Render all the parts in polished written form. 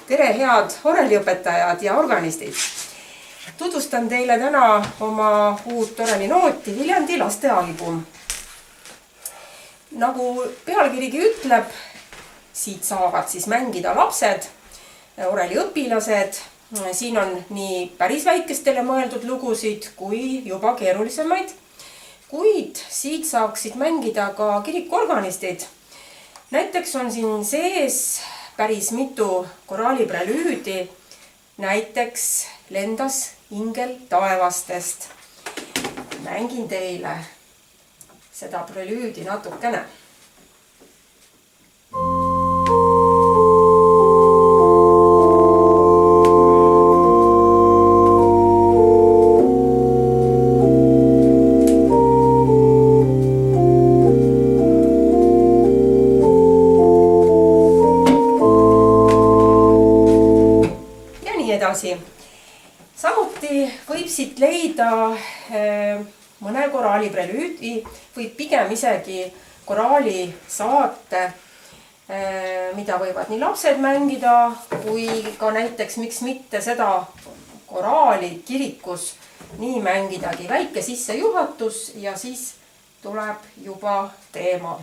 Tere, head oreliõpetajad ja organistid! Tutvustan teile täna oma uut orelinooti Viljandi lastealbum. Nagu pealkirigi ütleb, siit saavad siis mängida lapsed, oreliõpilased. Siin on nii päris väikestele mõeldud lugusid kui juba keerulisemaid. Kuid siit saaksid mängida ka kirikuorganistid. Näiteks on siin sees päris mitu koraaliprelüüdi. Näiteks Lendas ingel taevastest. Mängin teile seda prelüüdi natukene. Samuti võib siit leida mõne koraaliprelüüdi või pigem isegi koraali saate, mida võivad nii lapsed mängida kui ka näiteks miks mitte seda koraali kirikus nii mängidagi. Väike sissejuhatus ja siis tuleb juba teema.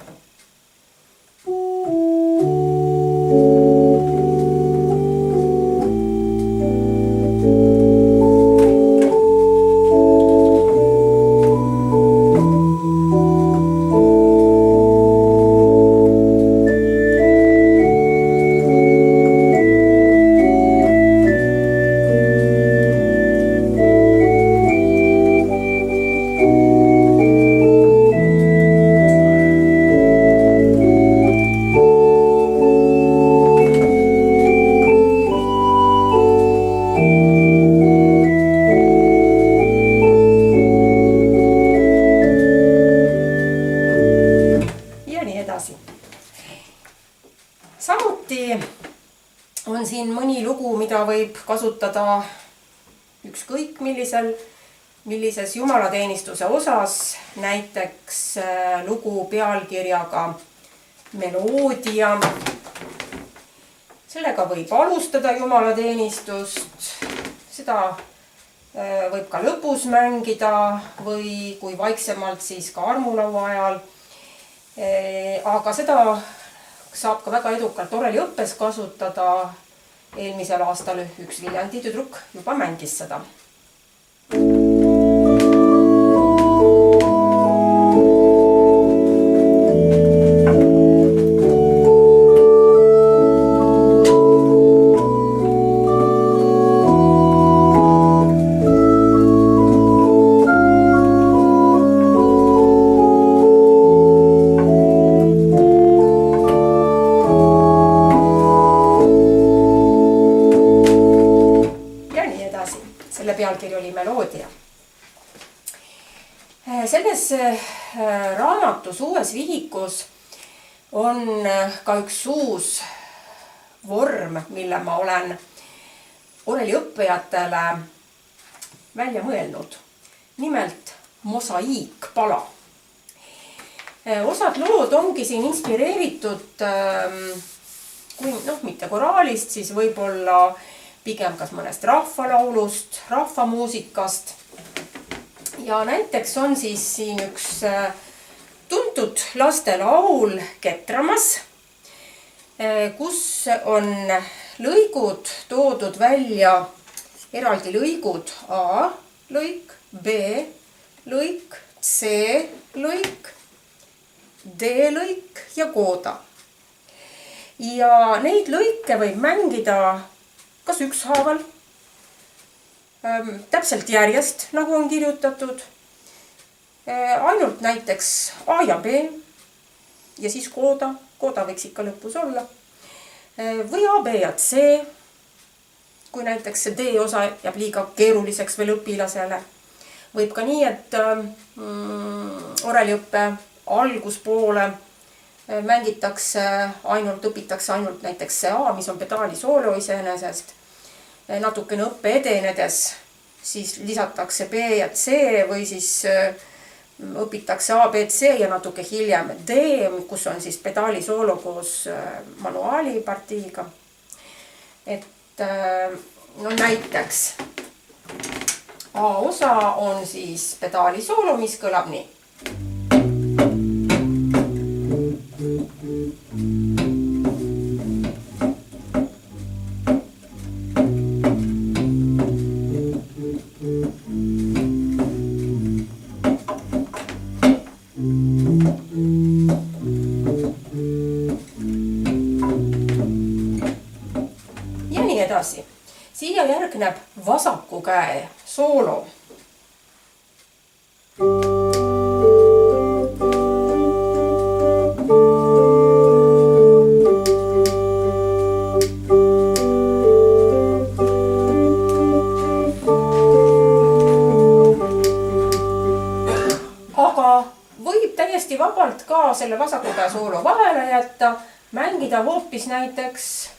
Samuti on siin mõni lugu, mida võib kasutada ükskõik millises jumalateenistuse osas. Näiteks lugu pealkirjaga Meloodia. Sellega võib alustada jumalateenistust. Seda võib ka lõpus mängida või kui vaiksemalt siis ka armulaua ajal. Aga seda saab ka väga edukalt oreliõppes kasutada. Eelmisel aastal üks Viljandi tüdruk juba mängis seda. Selle pealkiri oli Meloodia. Selles raamatus uues vihikus on ka üks uus vorm, mille ma olen oreliõppijatele välja mõelnud. Nimelt mosaiikpala. Osad lood ongi siin inspireeritud, kui mitte koraalist, siis võib-olla pigem kas mõnest rahvalaulust, rahvamuusikast. Ja näiteks on siis siin üks tuntud lastelaul Ketramas, kus on lõigud toodud välja, eraldi lõigud A lõik, B lõik, C lõik, D lõik ja kooda. Ja neid lõike võib mängida kas ükshaaval, täpselt järjest, nagu on kirjutatud, ainult näiteks A ja B ja siis kooda võiks ikka lõpus olla, või A, B ja C, kui näiteks see D osa jääb liiga keeruliseks veel õpilasele. Võib ka nii, et oreliõppe alguspoole õpitakse ainult näiteks see A, mis on pedaalisoolo iseenesest. Natukene õppe edenedes siis lisatakse B ja C või siis õpitakse A, B, C ja natuke hiljem D, kus on siis pedaalisoolo koos manuaali partiiga. et no näiteks A osa on siis pedaalisoolo, mis kõlab nii. Ja nii edasi. Siia järgneb vasaku käe soolo. Aga võib täiesti vabalt ka selle vasaku käe soolo vahele jätta, mängida hoopis näiteks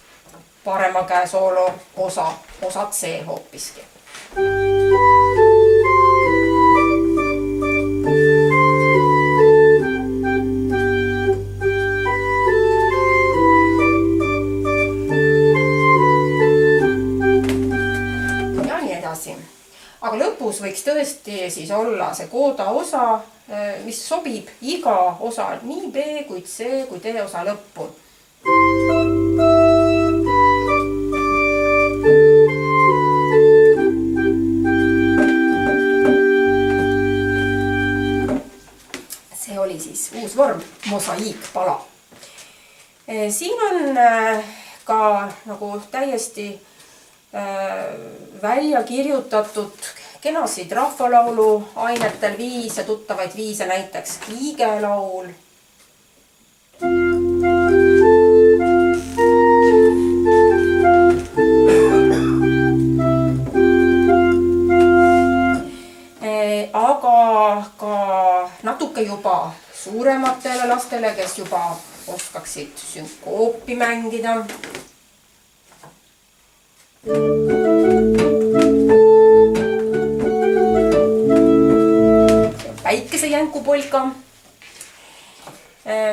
parema käe soolo osa C hoopiski. Ja nii edasi. Aga lõpus võiks tõesti siis olla see kooda osa, mis sobib iga osa nii B kui C kui D osa lõppu. See oli siis uus vorm, mosaiikpala. Siin on ka nagu täiesti välja kirjutatud kenasid rahvalaulu ainetel viise, tuttavaid viise, näiteks Kiigelaul. Aga ka natuke juba suurematele lastele, kes juba oskaksid sünkoopi mängida. Päikesejänkupolka.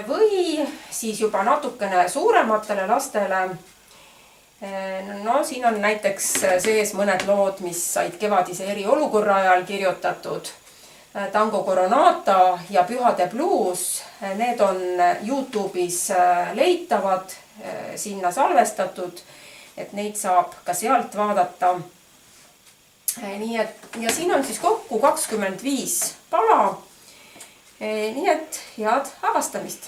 Või siis juba natukene suurematele lastele. No siin on näiteks sees mõned lood, mis said kevadise eriolukorra ajal kirjutatud. Tango Coronata ja Pühade bluus. Need on YouTube'is leitavad, sinna salvestatud, et neid saab ka sealt vaadata. Nii et, ja siin on siis kokku 25 pala. Nii et head avastamist!